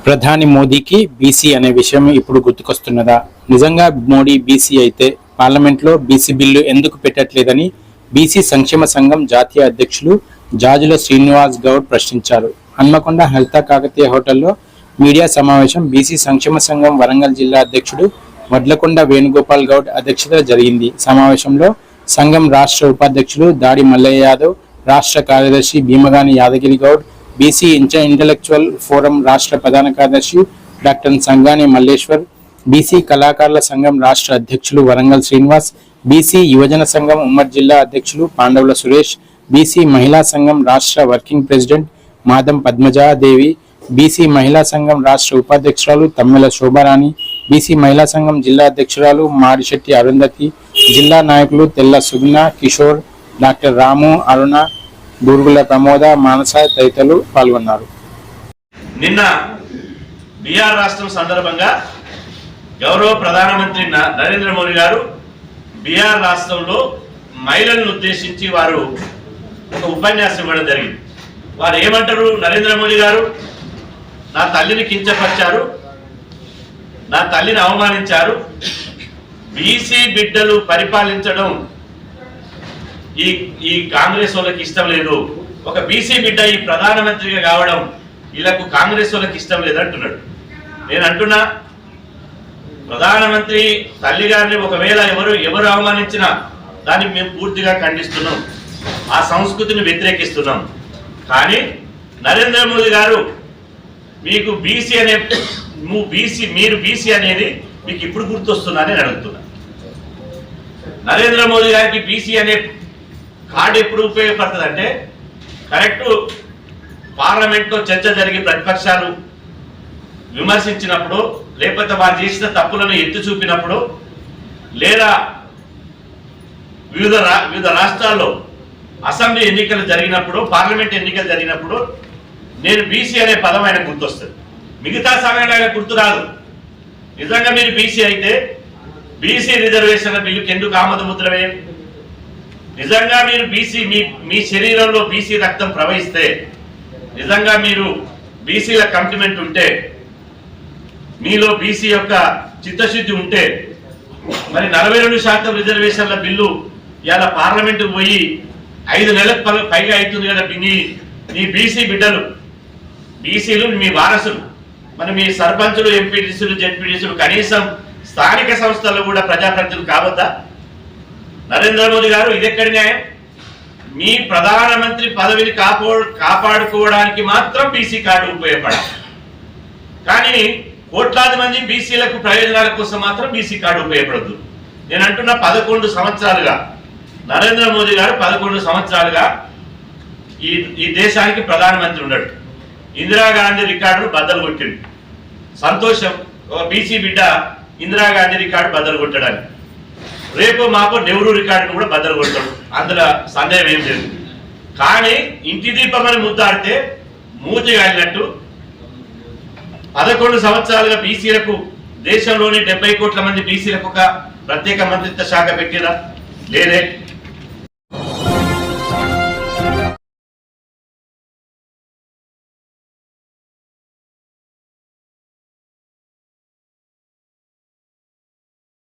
ప్రధాని మోదీకి బీసీ అనే విషయం ఇప్పుడు గుర్తుకొస్తున్నదా? నిజంగా మోడీ బీసీ అయితే పార్లమెంట్లో బీసీ బిల్లు ఎందుకు పెట్టట్లేదని బీసీ సంక్షేమ సంఘం జాతీయ అధ్యక్షులు జాజుల శ్రీనివాస్ గౌడ్ ప్రశ్నించారు. హన్మకొండ హరిత కాకతీయ హోటల్లో మీడియా సమావేశం బీసీ సంక్షేమ సంఘం వరంగల్ జిల్లా అధ్యక్షుడు వడ్లకొండ వేణుగోపాల్ గౌడ్ అధ్యక్షతన జరిగింది. సమావేశంలో సంఘం రాష్ట్ర ఉపాధ్యక్షులు దాడి మల్లయ్య యాదవ్, రాష్ట్ర కార్యదర్శి Bheemagani Yadagiri Goud, BC intellectual forum రాష్ట్ర ప్రధాన కార్యదర్శి డాక్టర్ సంగాని మల్లేశ్వర్, బీసీ కళాకారుల సంఘం రాష్ట్ర అధ్యక్షులు వరంగల్ శ్రీనివాస్, బీసీ యువజన సంఘం ఉమ్మడి జిల్లా అధ్యక్షులు పాండవుల సురేష్, బీసీ మహిళా సంఘం రాష్ట్ర వర్కింగ్ ప్రెసిడెంట్ మాదం పద్మజాదేవి, బీసీ మహిళా సంఘం రాష్ట్ర ఉపాధ్యక్షురాలు తమ్మెల శోభారాణి, బీసీ మహిళా సంఘం జిల్లా అధ్యక్షురాలు మాడిశెట్టి అరుంధతి, జిల్లా నాయకులు తెల్ల సుగుణ, కిషోర్, డాక్టర్ రాము, అరుణ, బూరుగుల ప్రమోద, మానస తదితరులు పాల్గొన్నారు. నిన్న బీహార్ రాష్ట్రం సందర్భంగా గౌరవ ప్రధానమంత్రి నరేంద్ర మోదీ గారు బీహార్ రాష్ట్రంలో మహిళలను ఉద్దేశించి వారు ఒక ఉపన్యాసం ఇవ్వడం జరిగింది. వారు ఏమంటారు? నరేంద్ర మోదీ గారు నా తల్లిని కించపరిచారు, నా తల్లిని అవమానించారు, బీసీ బిడ్డలు పరిపాలించడం ఈ కాంగ్రెస్ వాళ్ళకి ఇష్టం లేదు, ఒక బీసీ బిడ్డ ఈ ప్రధానమంత్రిగా కావడం వీళ్ళకు కాంగ్రెస్ వాళ్ళకి ఇష్టం లేదు అంటున్నాడు. నేను అంటున్నా, ప్రధానమంత్రి తల్లి గారిని ఒకవేళ ఎవరు అవమానించినా దాన్ని మేము పూర్తిగా ఖండిస్తున్నాం, ఆ సంస్కృతిని వ్యతిరేకిస్తున్నాం. కానీ నరేంద్ర మోదీ గారు మీకు బీసీ అనే మీరు బీసీ అనేది మీకు ఇప్పుడు గుర్తొస్తుందని నేను అడుగుతున్నా. నరేంద్ర మోదీ గారికి బీసీ అనే కార్డు ఎప్పుడు ఉపయోగపడుతుంది అంటే కరెక్ట్ పార్లమెంట్లో చర్చ జరిగి ప్రతిపక్షాలు విమర్శించినప్పుడు, లేకపోతే వారు చేసిన తప్పులను ఎత్తి చూపినప్పుడు, లేదా వివిధ రాష్ట్రాల్లో అసెంబ్లీ ఎన్నికలు జరిగినప్పుడు, పార్లమెంట్ ఎన్నికలు జరిగినప్పుడు నేను బీసీ అనే పదం ఆయన గుర్తొస్తుంది. మిగతా సమయంలో ఆయన గుర్తు రాదు. నిజంగా మీరు బీసీ అయితే బీసీ రిజర్వేషన్ల బిల్లుకి ఎందుకు ఆమోద ముద్ర వేయండి? నిజంగా మీరు బీసీ మీ శరీరంలో బీసీ రక్తం ప్రవహిస్తే, నిజంగా మీరు బీసీల కంప్లిమెంట్ ఉంటే, మీలో బీసీ యొక్క చిత్తశుద్ధి ఉంటే, మరి 42% రిజర్వేషన్ల బిల్లు ఇవాళ పార్లమెంటుకు పోయి 5 నెలలకు పైగా అవుతుంది కదా. మీ బీసీ బిడ్డలు, బీసీలు మీ వారసులు, మరి మీ సర్పంచులు, ఎంపీటీసీలు, జెడ్పీటీసీలు, కనీసం స్థానిక సంస్థల్లో కూడా ప్రజాప్రతినిధులు కావద్దా? నరేంద్ర మోదీ గారు ఇదెక్కడి న్యాయం? మీ ప్రధానమంత్రి పదవిని కాపాడుకోవడానికి మాత్రం బీసీ కార్డు ఉపయోగపడాలి, కానీ కోట్లాది మంది బీసీలకు ప్రయోజనాల కోసం మాత్రం బీసీ కార్డు ఉపయోగపడదు. నేను అంటున్నా, 11 సంవత్సరాలుగా నరేంద్ర మోదీ గారు 11 సంవత్సరాలుగా ఈ దేశానికి ప్రధానమంత్రి ఉన్నాడు. ఇందిరాగాంధీ రికార్డును బద్దలు కొట్టిండు. సంతోషం, ఒక బీసీ బిడ్డ ఇందిరాగాంధీ రికార్డు బద్దలు కొట్టడానికి. రేపు మాకు నెహ్రూ రికార్డును కూడా బద్దలు కొట్టాడు, అందులో సందేహం ఏం లేదు. కానీ ఇంటి దీపం అని ముద్దాడితే మూతి గాలినట్టు 11 సంవత్సరాలుగా బీసీలకు, దేశంలోని 70 కోట్ల మంది బీసీలకు ఒక ప్రత్యేక మంత్రిత్వ శాఖ పెట్టిరా? లేదే.